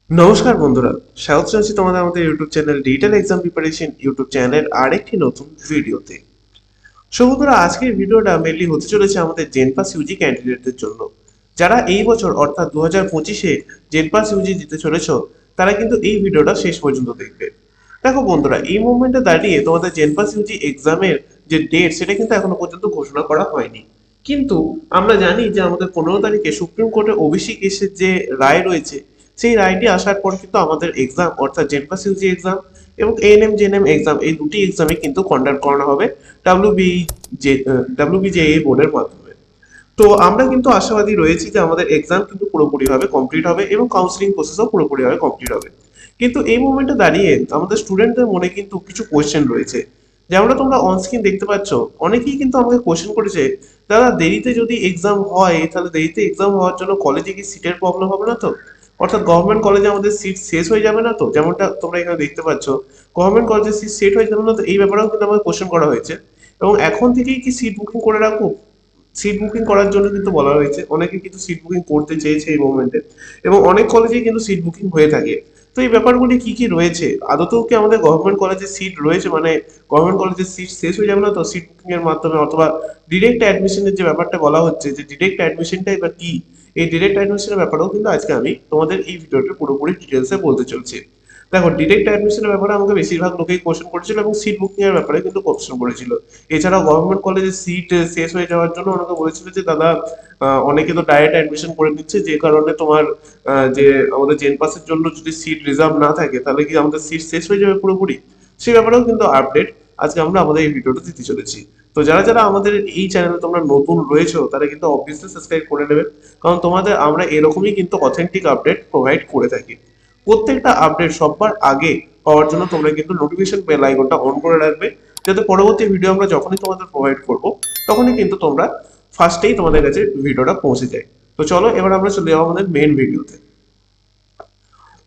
নমস্কার বন্ধুরা, স্বাগত জানাচ্ছি তোমাদের আমাদের YouTube channel digital exam preparation YouTube চ্যানেলের আরেকটি নতুন ভিডিওতে। সো বন্ধুরা, আজকের ভিডিওটা মেনলি হতে চলেছে আমাদের জেনপাস ইউজি ক্যান্ডিডেটদের জন্য, যারা এই বছর অর্থাৎ 2025-এ জেনপাস ইউজি দিতে চলেছ। তারা কিন্তু এই ভিডিওটা শেষ পর্যন্ত দেখবে। দেখো বন্ধুরা, এই মুভমেন্টে দাঁড়িয়ে তোমাদের জেনপাস ইউজি এক্সামের যে ডেট সেটা কিন্তু এখনো পর্যন্ত ঘোষণা করা হয়নি। কিন্তু আমরা জানি যে আমাদের 15 তারিখে সুপ্রিম কোর্টে ওবিসি কেসের যে রায় রয়েছে, সেই রায়টি আসার পর কিন্তু আমাদের এক্সাম অর্থাৎ জেনপাস ইউজি এক্সাম এবং এএনএম জেএনএম এক্সাম, এই দুটি এক্সামে কিন্তু কন্ডাক্ট করানো হবে ডাব্লিউবিজেএ বোর্ডের মাধ্যমে। তো আমরা কিন্তু আশাবাদী রয়েছি যে আমাদের এক্সাম কিন্তু পুরোপুরিভাবে কমপ্লিট হবে এবং কাউন্সিলিং প্রসেসও পুরোপুরিভাবে কমপ্লিট হবে। কিন্তু এই মুভমেন্টে দাঁড়িয়ে আমাদের স্টুডেন্টদের মনে কিন্তু কিছু কোয়েশ্চেন রয়েছে, যেমনটা তোমরা অন স্ক্রিন দেখতে পাচ্ছ। অনেকেই কিন্তু আমাকে কোয়েশ্চেন করেছে, দাদা দেরিতে যদি এক্সাম হয় তাহলে দেরিতে এক্সাম হওয়ার জন্য কলেজে কি সিটের প্রবলেম হবে না তো? অর্থাৎ গভর্নমেন্ট কলেজে আমাদের সিট শেষ হয়ে যাবে না তো? যেমনটা তোমরা এখানে দেখতে পাচ্ছ, গভর্নমেন্ট কলেজে সিট সেট হয়ে যাবে না তো? এই ব্যাপারেও কিন্তু আমাকে কোয়েশ্চেন করা হয়েছে। এবং এখন থেকেই কি সিট বুকিং করে রাখবো? সিট বুকিং করার জন্য কিন্তু বলা হয়েছে, অনেকে কিন্তু সিট বুকিং করতে চেয়েছে এই মোমেন্টে, এবং অনেক কলেজেই কিন্তু সিট বুকিং হয়ে থাকে। তো এই ব্যাপারগুলি কি কি রয়েছে, আদতেও কি আমাদের গভর্নমেন্ট কলেজে সিট রয়েছে, মানে গভর্নমেন্ট কলেজের সিট শেষ হয়ে যাবে না তো সিট বুকিং এর মাধ্যমে? অথবা ডিরেক্ট অ্যাডমিশনের যে ব্যাপারটা বলা হচ্ছে, যে ডিরেক্ট অ্যাডমিশনটাই বা কি, এই ডিরেক্ট অ্যাডমিশনের ব্যাপারেও কিন্তু আজকে আমি তোমাদের এই ভিডিওতে পুরোপুরি ডিটেলসে বলতে চলছি। দেখো, ডিরেক্ট অ্যাডমিশনের ব্যাপারে আমাকে বেশিরভাগ লোকেই কোশ্চেন করেছিল এবং সিট বুকিং এর ব্যাপারে কিন্তু কোশ্চেন করেছিল। এছাড়াও গভর্নমেন্ট কলেজে সিট শেষ হয়ে যাওয়ার জন্য অনেকে বলেছিল যে দাদা, অনেকে তো ডাইরেক্ট অ্যাডমিশন করে নিচ্ছে, যে কারণে তোমার যে আমাদের জেন পাসের জন্য যদি সিট রিজার্ভ না থাকে তাহলে কি আমাদের সিট শেষ হয়ে যাবে পুরোপুরি? সেই ব্যাপারেও কিন্তু আপডেট আজকে আমরা আমাদের এই ভিডিওটা দিতে চলেছি। তো যারা যারা আমাদের এই চ্যানেলে তোমরা নতুন রয়েছো তারা কিন্তু অবভিয়াসলি সাবস্ক্রাইব করে নেবে, কারণ তোমাদের আমরা এরকমই কিন্তু অথেন্টিক আপডেট প্রোভাইড করে থাকি। প্রত্যেকটা আপডেট সবার আগে পাওয়ার জন্য তোমরা কিন্তু নোটিফিকেশন বেল আইকনটা অন করে রাখবে, যাতে পরবর্তী ভিডিও আমরা যখনই তোমাদের প্রোভাইড করব তখনই কিন্তু তোমরা ফার্স্টেই তোমাদের কাছে ভিডিওটা পৌঁছে যায়। তো চলো এবার আমরা চলে যাবো আমাদের মেন ভিডিওতে।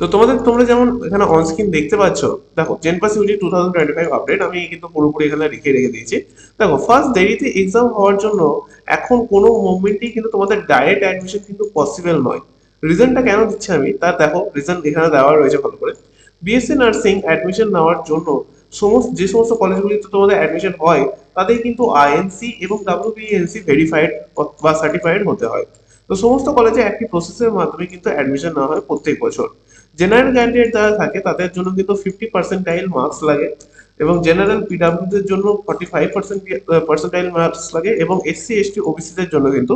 তো তোমরা যেমন এখানে অন স্ক্রিন দেখতে পাচ্ছ, দেখো জেনপাস ইউজি 2025 আপডেট আমি কিন্তু পুরোপুরি এখানে রেখে দিয়েছি। দেখো, ফার্স্ট দেরিতে এক্সাম হওয়ার জন্য এখন কোনো মুভমেন্টেই কিন্তু তোমাদের ডাইরেক্ট অ্যাডমিশন কিন্তু পসিবল নয়। রিজনটা কেন দিচ্ছি আমি, তার দেখো রিজন এখানে দেওয়া রয়েছে ভালো করে। বিএসসি নার্সিং অ্যাডমিশন নেওয়ার জন্য যে সমস্ত কলেজগুলিতে তোমাদের অ্যাডমিশন হয়, তাদের কিন্তু আইএনসি এবং ডাব্লিউবিএনসি ভেরিফাইড বা সার্টিফাইড হতে হয়। তো সমস্ত কলেজে একটি প্রসেসের মাধ্যমে কিন্তু অ্যাডমিশন নেওয়া হয় প্রত্যেক বছর। জেনারেল ক্যান্ডিডেট যারা থাকে তাদের জন্য কিন্তু 50% মার্কস লাগে, এবং জেনারেল পিডাব্লিউদের জন্য 45% মার্কস লাগে, এবং এসসি এসটি ওবিসিদের জন্য কিন্তু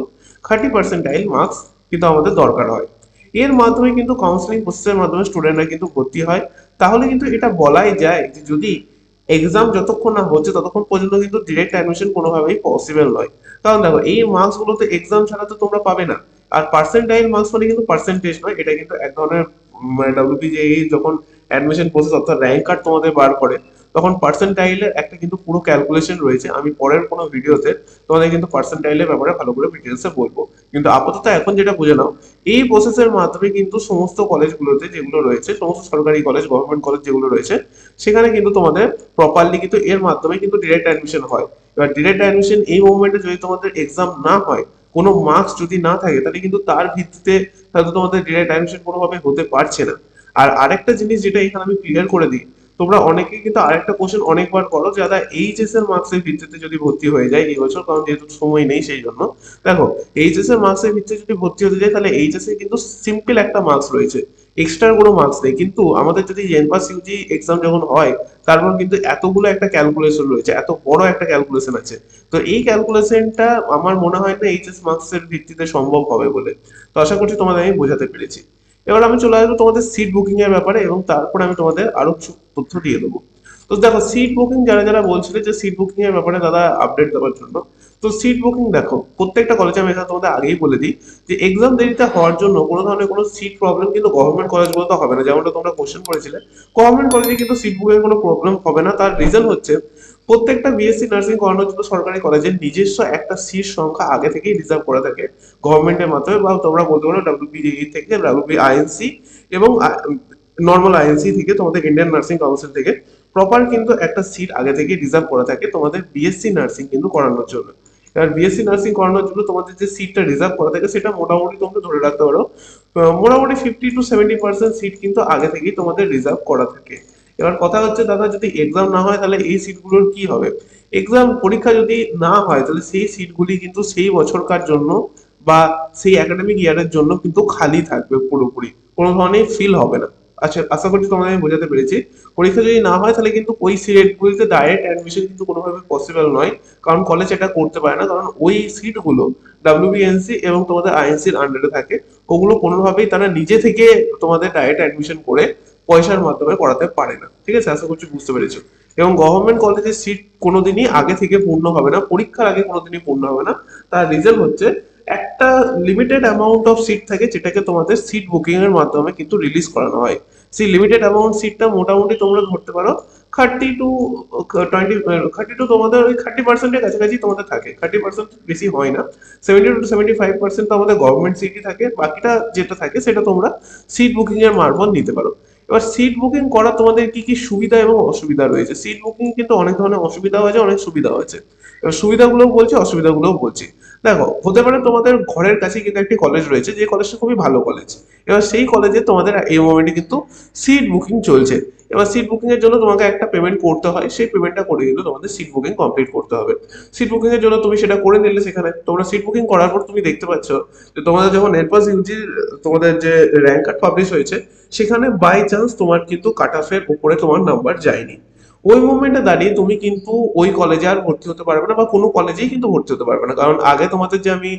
30% মার্কস কিন্তু আমাদের দরকার হয়। এর মাধ্যমে কিন্তু কাউন্সিলিং প্রসেসের মাধ্যমে স্টুডেন্টরা কিন্তু ভর্তি হয়। তাহলে কিন্তু এটা বলাই যায় যে যদি এক্সাম যতক্ষণ না হচ্ছে ততক্ষণ পর্যন্ত কিন্তু ডিরেক্ট অ্যাডমিশন কোনোভাবেই পসিবল নয়। কারণ দেখো, এই মার্কস গুলো তো এক্সাম ছাড়া তো তোমরা পাবে না। আর পার্সেন্টাইল মার্কস মানে কিন্তু পার্সেন্টেজ নয়, এটা কিন্তু এক ধরনের মানে ডাব্লিউপিজেই যখন অ্যাডমিশন প্রসেস অর্থাৎ র্যাঙ্ক কার্ড তোমাদের বার করে, তখন পার্সেন্টাইলের একটা কিন্তু পুরো ক্যালকুলেশন রয়েছে। আমি পরের কোনো ভিডিওতে তোমাদের কিন্তু পার্সেন্টাইলের ব্যাপারে ভালো করে ডিটেলসে বলবো। কিন্তু আপাতত এখন যেটা বুঝে নাও, এই প্রসেসের মাধ্যমে কিন্তু সমস্ত কলেজগুলোতে যেগুলো রয়েছে, সমস্ত সরকারি কলেজ গভর্নমেন্ট কলেজ যেগুলো রয়েছে, সেখানে কিন্তু তোমাদের প্রপারলি কিন্তু এর মাধ্যমে কিন্তু ডিরেক্ট অ্যাডমিশন হয়। এবার ডিরেক্ট অ্যাডমিশন এই মুভমেন্টে যদি তোমাদের এক্সাম না হয়, কোনো মার্কস যদি না থাকে, তাহলে কিন্তু তার ভিত্তিতে হয়তো তোমাদের ডিরেক্ট অ্যাডমিশন কোনোভাবে হতে পারছে না। আর আরেকটা জিনিস যেটা এখানে আমি ক্লিয়ার করে দিই, তোমরা অনেকেই কিন্তু আরেকটা কোশ্চেন অনেকবার করো, যারা এইচএস এর মার্কসের ভিত্তিতে যদি ভর্তি হয়ে যায় এই বছর, কারণ যেহেতু সময় নেই সেই জন্য। দেখো, এইচএস এর মার্কসের ভিত্তিতে যদি ভর্তি হতে যায় তাহলে এইচএস এ কিন্তু সিম্পল একটা মার্কস রয়েছে, এক্সট্রা কোনো মার্কস নেই। কিন্তু আমাদের যদি জেনপাস ইউজি এক্সাম যখন হয়, তারপর কিন্তু এতগুলো একটা ক্যালকুলেশন রয়েছে, এত বড় একটা ক্যালকুলেশন আছে। তো এই ক্যালকুলেশনটা আমার মনে হয় না এইচএস মার্কসের ভিত্তিতে সম্ভব হবে বলে। তো আশা করছি তোমাদের আমি বোঝাতে পেরেছি। এবার আমি চলে আসবো তোমাদের সিট বুকিং এর ব্যাপারে, এবং তারপরে আমি তোমাদের আরো কিছু তথ্য দিয়ে দেবো। তো দেখো, সিট বুকিং যারা যারা বলছিলে যে সিট বুকিং এর ব্যাপারে দাদা আপডেট দেওয়ার জন্য, তো সিট বুকিং দেখো প্রত্যেকটা কলেজে আমি এটা তোমাদের আগেই বলে দিই যে এক্সাম দেরিতে হওয়ার জন্য কোনো ধরনের কোনো সিট প্রবলেম কিন্তু গভর্নমেন্ট কলেজগুলোতে হবে না, যেমনটা তোমরা কোশ্চেন করেছিলে। গভর্নমেন্ট কলেজে কিন্তু সিট বুকিং কোনো প্রবলেম হবে না। তার রিজন হচ্ছে, প্রত্যেকটা বিএসসি নার্সিং করানোর জন্য সরকারি কলেজের নিজস্ব একটা সিট সংখ্যা আগে থেকেই রিজার্ভ করা থাকে গভর্নমেন্টের মাধ্যমে, বা তোমরা বলতে পারো ডাব্লিউবিজেই থেকে, ডাব্লিউবি আইএনসি এবং নর্মাল আইএনসি থেকে, তোমাদের ইন্ডিয়ান নার্সিং কাউন্সিল থেকে প্রপার কিন্তু একটা সিট আগে থেকে রিজার্ভ করা থাকে তোমাদের বিএসসি নার্সিং কিন্তু করানোর জন্য। এবার বিএসসি নার্সিং করানোর জন্য তোমাদের যে সিটটা রিজার্ভ করা থাকে সেটা মোটামুটি তোমরা ধরে রাখতে পারো মোটামুটি 50 to 70% সিট কিন্তু আগে থেকেই তোমাদের রিজার্ভ করা থাকে। এবার কথা হচ্ছে দাদা, যদি এক্সাম না হয় তাহলে এই সিটগুলোর কি হবে? এক্সাম পরীক্ষা যদি না হয় তাহলে সেই সিটগুলি কিন্তু সেই বছরকার জন্য বা সেই একাডেমিক ইয়ারের জন্য কিন্তু খালি থাকবে পুরোপুরি, কোনো ধরনের ফিল হবে না। আচ্ছা, আশা করছি তোমাদের আমি বোঝাতে পেরেছি। পরীক্ষা যদি না হয় তাহলে কিন্তু ওই সিটগুলিতে ডাইরেক্ট অ্যাডমিশন কিন্তু কোনোভাবে পসিবল নয়, কারণ কলেজ এটা করতে পারে না, কারণ ওই সিটগুলো ডাব্লিউবিএনসি এবং তোমাদের আইএনসির আন্ডারে থাকে। ওগুলো কোনোভাবেই তারা নিজে থেকে তোমাদের ডাইরেক্ট অ্যাডমিশন করে পয়সার মাধ্যমে করাতে পারে না। ঠিক আছে, আশা করছি বুঝতে পেরেছো। এবং গভর্নমেন্ট কলেজের সিট কোনোদিনই আগে থেকে পূর্ণ হবে না, পরীক্ষার আগে কোনোদিনই পূর্ণ হবে না। তার রিজন হচ্ছে একটা লিমিটেড অ্যামাউন্ট অফ সিট থাকে যেটাকে তোমাদের সিট বুকিং এর মাধ্যমে কিন্তু রিলিজ করানো হয়। সেই লিমিটেড অ্যামাউন্ট সিটটা মোটামুটি তোমরা ধরতে পারো 30 to 20, তোমাদের ওই 30%-এর কাছাকাছি তোমাদের থাকে, 30% বেশি হয় না। 70 to 75% তো আমাদের গভর্নমেন্ট সিটই থাকে, বাকিটা যেটা থাকে সেটা তোমরা সিট বুকিং এর মারফত নিতে পারো। এবার সিট বুকিং করা তোমাদের কি কি সুবিধা এবং অসুবিধা রয়েছে? সিট বুকিং কিন্তু অনেক ধরনের অসুবিধা হয়েছে, অনেক সুবিধা হয়েছে। এবার সুবিধাগুলোও বলছি, অসুবিধাগুলোও বলছি। দেখো, হতে পারে তোমাদের ঘরের কাছে কিন্তু একটি কলেজ রয়েছে, যে কলেজটা খুবই ভালো কলেজ। এবার সেই কলেজে তোমাদের এই মোমেন্টে কিন্তু সিট বুকিং চলছে। এবার সিট বুকিং এর জন্য তোমাকে একটা পেমেন্ট করতে হয়, সেই পেমেন্টটা করে কিন্তু তোমাদের সিট বুকিং কমপ্লিট করতে হবে। সিট বুকিং এর জন্য তুমি সেটা করে নিলে, সেখানে তোমরা সিট বুকিং করার পর তুমি দেখতে পাচ্ছ যে তোমাদের যখন নেটপাস ইউজির তোমাদের যে র্যাঙ্ক কার্ড পাবলিশ হয়েছে, সেখানে বাই চান্স তোমার কিন্তু কাট অফের উপরে তোমার নাম্বার যায়নি। ওই মুভমেন্টে দাঁড়িয়ে তুমি কিন্তু ওই কলেজে আর ভর্তি হতে পারবে না, বা কোনো কলেজেই কিন্তু ভর্তি হতে পারবে না। কারণ আগে তোমাদের যে আমি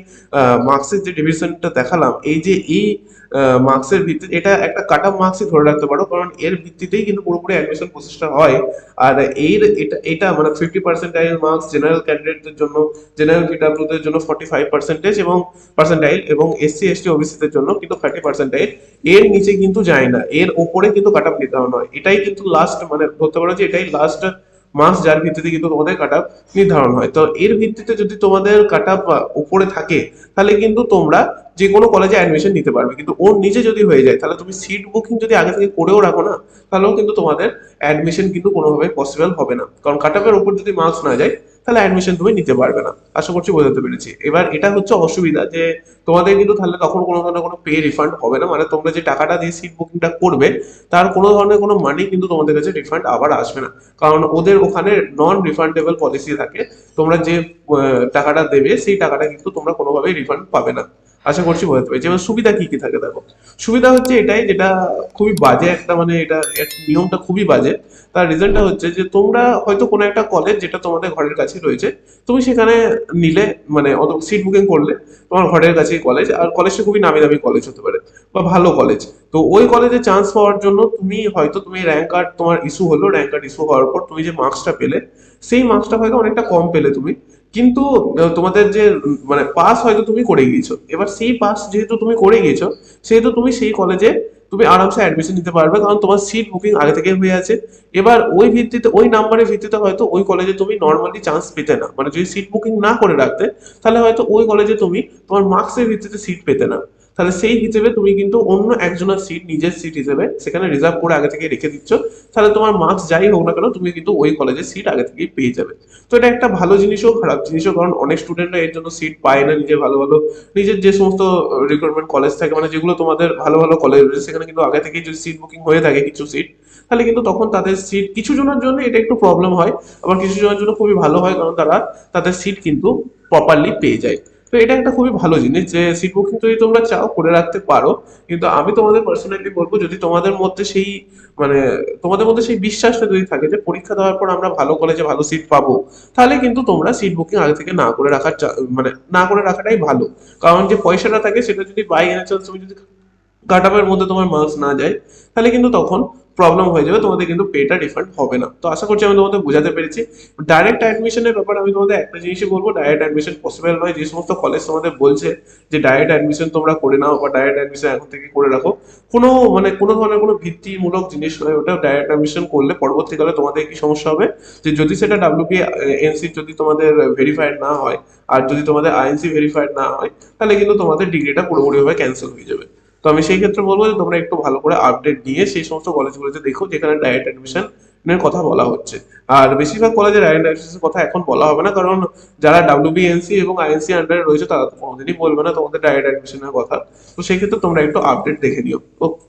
মার্কসের যে ডিভিশনটা দেখালাম, এই মার্কসের ভিত্তিতে এটা একটা কাট অফ মার্কসই ধরে রাখতে পারো, কারণ এর ভিত্তিতেই কিন্তু পুরোপুরি অ্যাডমিশন প্রসেসটা হয়। আর এটা মানে 50 পার্সেন্টাইল মার্কস জেনারেল ক্যান্ডিডেটদের জন্য, জেনারেল পিডব্লিউদের জন্য 45% এবং পার্সেন্টাইল, এবং এসসি এসটি ওবিসিদের জন্য কিন্তু 30 পার্সেন্টাইল। এর নিচে কিন্তু যায় না, এর ওপরে কিন্তু কাট অফ নির্ধারণ হয়। এটাই কিন্তু লাস্ট, মানে ধরতে পারো যে এটাই লাস্ট মার্কস যার ভিত্তিতে কিন্তু তোমাদের কাট অফ নির্ধারণ হয়। তো এর ভিত্তিতে যদি তোমাদের কাট অফ উপরে থাকে, তাহলে কিন্তু তোমরা যে কোনো কলেজে অ্যাডমিশন নিতে পারবে। কিন্তু ওর নিচে যদি হয়ে যায়, তাহলে তুমি সিট বুকিং যদি আগে থেকে করেও রাখো না, তাহলেও কিন্তু তোমাদের অ্যাডমিশন কিন্তু কোনোভাবে পসিবল হবে না, কারণ কাট অফের উপর যদি মার্কস না যায় তাহলে অ্যাডমিশন তুমি নিতে পারবে না। আশা করছি বোঝাতে পেরেছি। এবার এটা হচ্ছে অসুবিধা, যে তোমাদের কিন্তু তাহলে তখন কোনো ধরনের কোনো পে রিফান্ড হবে না, মানে তোমরা যে টাকাটা দিয়ে সিট বুকিংটা করবে তার কোনো ধরনের কোনো মানি কিন্তু তোমাদের কাছে রিফান্ড আবার আসবে না, কারণ ওদের ওখানে নন রিফান্ডেবল পলিসি থাকে। তোমরা যে টাকাটা দেবে সেই টাকাটা কিন্তু তোমরা কোনোভাবেই রিফান্ড পাবে না। আশা করছি বোঝাতে পেরেছি। এবার সুবিধা কি কি থাকে দেখো। সুবিধা হচ্ছে এটাই, যেটা খুবই বাজে একটা, মানে এটা নিয়মটা খুবই বাজে। তার রিজনটা হচ্ছে যে তোমরা হয়তো কোনো একটা কলেজ যেটা তোমাদের ঘরের কাছে রয়েছে, তুমি সেখানে নিলে, মানে অত সিট বুকিং করলে, তোমার ঘরের কাছেই কলেজ, আর কলেজটা খুবই নামি দামি কলেজ হতে পারে বা ভালো কলেজ। তো ওই কলেজে চান্স পাওয়ার জন্য তুমি র্যাঙ্ক কার্ড তোমার ইস্যু হলো, র্যাঙ্ক কার্ড ইস্যু হওয়ার পর তুমি যে মার্কসটা পেলে, সেই মার্কসটা হয়তো অনেকটা কম পেলে তুমি, কিন্তু তোমাদের যে মানে পাস হয়তো তুমি করে গিয়েছো। এবার সেই পাস যেহেতু তুমি করে গিয়েছো, সেহেতু তুমি সেই কলেজে তুমি আরামসে অ্যাডমিশন নিতে পারবে, কারণ তোমার সিট বুকিং আগে থেকে হয়ে আছে। এবার ওই ভিত্তিতে, ওই নাম্বারের ভিত্তিতে হয়তো ওই কলেজে তুমি নর্মালি চান্স পেতে না, মানে যদি সিট বুকিং না করে রাখতে, তাহলে হয়তো ওই কলেজে তুমি তোমার মার্কসের ভিত্তিতে সিট পেতে না। তাহলে সেই হিসেবে তুমি কিন্তু অন্য একজনের সিট নিজের সিট হিসেবে সেখানে রিজার্ভ করে আগে থেকে রেখে দিচ্ছ। তাহলে তোমার মার্কস যাই হোক না কেন, তুমি কিন্তু ওই কলেজের সিট আগে থেকেই পেয়ে যাবে। তো এটা একটা ভালো জিনিসও খারাপ জিনিসও, কারণ অনেক স্টুডেন্টরা এর জন্য সিট পায় না। নিজের ভালো ভালো, নিজের যে সমস্ত রিক্রুটমেন্ট কলেজ থাকে, মানে যেগুলো তোমাদের ভালো ভালো কলেজ রয়েছে, সেখানে কিন্তু আগে থেকেই যদি সিট বুকিং হয়ে থাকে কিছু সিট, তাহলে কিন্তু তখন তাদের সিট কিছু জনের জন্য এটা একটু প্রবলেম হয়, আবার কিছু জনের জন্য খুবই ভালো হয়, কারণ তারা তাদের সিট কিন্তু প্রপারলি পেয়ে যায়। তো এটা একটা খুবই ভালো জিনিস যে সিট বুকিং যদি তোমরা চাও করে রাখতে পারো। কিন্তু আমি তোমাদের পার্সোনালি বলবো, যদি তোমাদের মধ্যে সেই, মানে তোমাদের মধ্যে সেই বিশ্বাসটা যদি থাকে যে পরীক্ষা দেওয়ার পর আমরা ভালো কলেজে ভালো সিট পাবো, তাহলে কিন্তু তোমরা সিট বুকিং আগে থেকে না করে রাখার মানে না করে রাখাটাই ভালো। কারণ যে পয়সাটা থাকে সেটা যদি বাই এনি চান্স তুমি যদি কাট অফের মধ্যে তোমার মার্কস না যায়, তাহলে কিন্তু তখন প্রবলেম হয়ে যাবে, তোমাদের কিন্তু পেটা রিফান্ড হবে না। তো আশা করছি আমি তোমাদের বোঝাতে পেরেছি। ডাইরেক্ট অ্যাডমিশনের ব্যাপারে আমি তোমাদের একটা জিনিসই বলবো, ডাইরেক্ট অ্যাডমিশন পসিবল নয়। যে সমস্ত কলেজ তোমাদের বলছে যে ডাইরেক্ট অ্যাডমিশন তোমরা করে নাও বা ডাইরেক্ট অ্যাডমিশন এখন থেকে করে রাখো, কোনো মানে কোনো ধরনের কোনো ভিত্তিমূলক জিনিস নয় ওটা। ডাইরেক্ট অ্যাডমিশন করলে পরবর্তীকালে তোমাদের কি সমস্যা হবে, যে যদি সেটা ডাব্লিউবিএনসি যদি তোমাদের ভেরিফাইড না হয়, আর যদি তোমাদের আইএনসি ভেরিফাইড না হয়, তাহলে কিন্তু তোমাদের ডিগ্রিটা পুরোপুরিভাবে ক্যান্সেল হয়ে যাবে। তো আমি সেই ক্ষেত্রে বলবো যে তোমরা একটু ভালো করে আপডেট নিয়ে সেই সমস্ত কলেজগুলোতে দেখো যেখানে ডাইরেক্ট অ্যাডমিশন এর কথা বলা হচ্ছে। আর বেশিরভাগ কলেজের রাইট অ্যাক্সেসের কথা এখন বলা হবে না, কারণ যারা ডাব্লিউবিএনসি এবং আইএনসি আন্ডারে রয়েছে তারা তো কোনোদিনই বলবে না তোমাদের ডাইরেক্ট অ্যাডমিশনের কথা। তো সেক্ষেত্রে তোমরা একটু আপডেট দেখে নিও।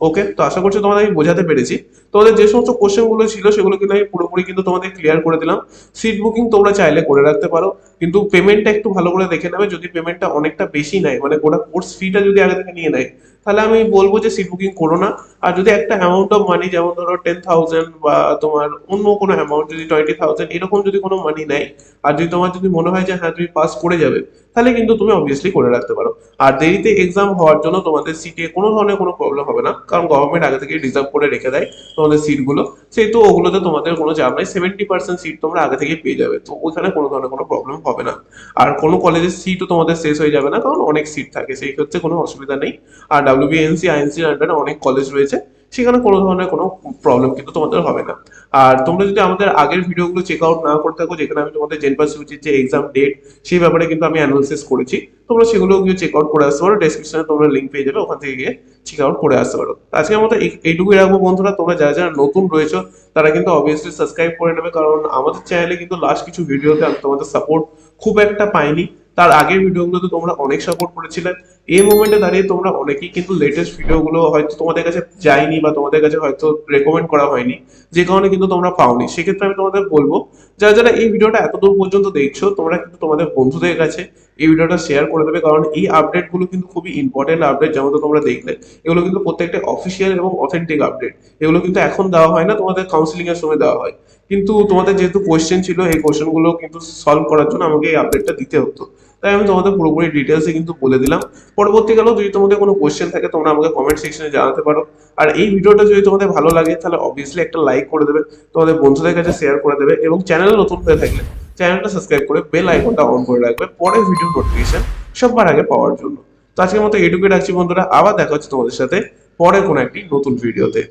ওকে, তো আশা করছি তোমাদের আমি বোঝাতে পেরেছি। তোমাদের যে সমস্ত কোশ্চেন গুলো ছিল সেগুলো কিন্তু আমি পুরোপুরি কিন্তু তোমাদের ক্লিয়ার করে দিলাম। সিট বুকিং তোমরা চাইলে করে রাখতে পারো, কিন্তু পেমেন্টটা একটু ভালো করে দেখে নেবে। যদি পেমেন্টটা অনেকটা বেশি নেয়, মানে গোটা কোর্স ফিটা যদি আগে থেকে নিয়ে নেয়, তাহলে আমি বলবো যে সিট বুকিং করো না। আর যদি একটা অ্যামাউন্ট অফ মানি, যেমন ধরো 10,000 বা তোমার অন্য কোনো অ্যামাউন্ট, যদি 20,000 এরকম যদি কোনো মানি নেয়, আর যদি তোমার যদি মনে হয় যে হ্যাঁ তুমি পাস করে যাবে, তাহলে কিন্তু তুমি অবভিয়াসলি করে রাখতে পারো। আর দেরিতে এক্সাম হওয়ার জন্য তোমাদের সিটে কোনো ধরনের কোনো প্রবলেম হবে না, কারণ গভর্নমেন্ট আগে থেকে রিজার্ভ করে রেখে দেয় তোমাদের সিটগুলো। সেহেতু ওগুলোতে তোমাদের কোনো চাপ নাই, 70% সিট তোমরা আগে থেকেই পেয়ে যাবে, তো ওখানে কোনো ধরনের কোনো প্রবলেম হবে না। আর কোনো কলেজের সিটও তোমাদের শেষ হয়ে যাবে না, কারণ অনেক সিট থাকে, সেই ক্ষেত্রে কোনো অসুবিধা নেই। আর ডাব্লিউবিএনসি আইএনসির আন্ডারে অনেক কলেজ রয়েছে, সেখানে কোনো ধরনের কোনো প্রবলেম কিন্তু তোমাদের হবে না। আর তোমরা যদি আমাদের আগের ভিডিওগুলো চেক আউট না করে থাকো, যেখানে আমি তোমাদের জেনপাস ইউজির যে এক্সাম ডেট সেই ব্যাপারে কিন্তু আমি অ্যানালিসিস করেছি, তোমরা সেগুলো গিয়ে চেক আউট করে আসতে পারো। ডেসক্রিপশনে তোমরা লিঙ্ক পেয়ে যাবে, ওখান থেকে গিয়ে চেক আউট করে আসতে পারো। আজকের মতো এইটুকুই রাখবো বন্ধুরা। তোমরা যারা যারা নতুন রয়েছো তারা কিন্তু অবভিয়াসলি সাবস্ক্রাইব করে নেবে, কারণ আমাদের চ্যানেলে কিন্তু লাস্ট কিছু ভিডিওতে আমি তোমাদের সাপোর্ট খুব একটা পাইনি। তার আগের ভিডিওগুলোতে তোমরা অনেক সাপোর্ট করেছিলে। এই মোমেন্টে দাঁড়িয়ে তোমরা অনেকেই কিন্তু লেটেস্ট ভিডিওগুলো হয়তো তোমাদের কাছে যায়নি, বা তোমাদের কাছে হয়তো রেকমেন্ড করা হয়নি, যে কারণে কিন্তু তোমরা পাওনি। সেক্ষেত্রে আমি তোমাদের বলবো, যারা যারা এই ভিডিওটা এতদূর পর্যন্ত দেখছো, তোমরা কিন্তু তোমাদের বন্ধুদের কাছে এই ভিডিওটা শেয়ার করে দেবে, কারণ এই আপডেটগুলো কিন্তু খুবই ইম্পর্টেন্ট আপডেট। যেমন তো তোমরা দেখলে, এগুলো কিন্তু প্রত্যেকটা অফিসিয়াল এবং অথেন্টিক আপডেট। এগুলো কিন্তু এখন দেওয়া হয় না, তোমাদের কাউন্সিলিং এর সময় দেওয়া হয়। কিন্তু তোমাদের যেহেতু কোয়েশ্চেন ছিল, এই কোয়েশ্চেনগুলো কিন্তু সলভ করার জন্য আমাকে এই আপডেটটা দিতে হতো, তাই আমি তোমাদের পুরোপুরি ডিটেলসে কিন্তু বলে দিলাম। পরবর্তীকালেও যদি তোমাদের কোনো কোয়েশ্চেন থাকে, তোমরা আমাকে কমেন্ট সেকশনে জানাতে পারো। আর এই ভিডিওটা যদি তোমাদের ভালো লাগে, তাহলে অবভিয়াসলি একটা লাইক করে দেবে, তোমাদের বন্ধুদের কাছে শেয়ার করে দেবে, এবং চ্যানেলে নতুন হয়ে থাকলে চ্যানেলটা সাবস্ক্রাইব করে বেল আইকনটা অন করে রাখবে পরের ভিডিও নোটিফিকেশন সবার আগে পাওয়ার জন্য। তো আজকের মতো এইটুকুই রাখছি বন্ধুরা, আবার দেখা হচ্ছে তোমাদের সাথে পরে কোনো একটি নতুন ভিডিওতে।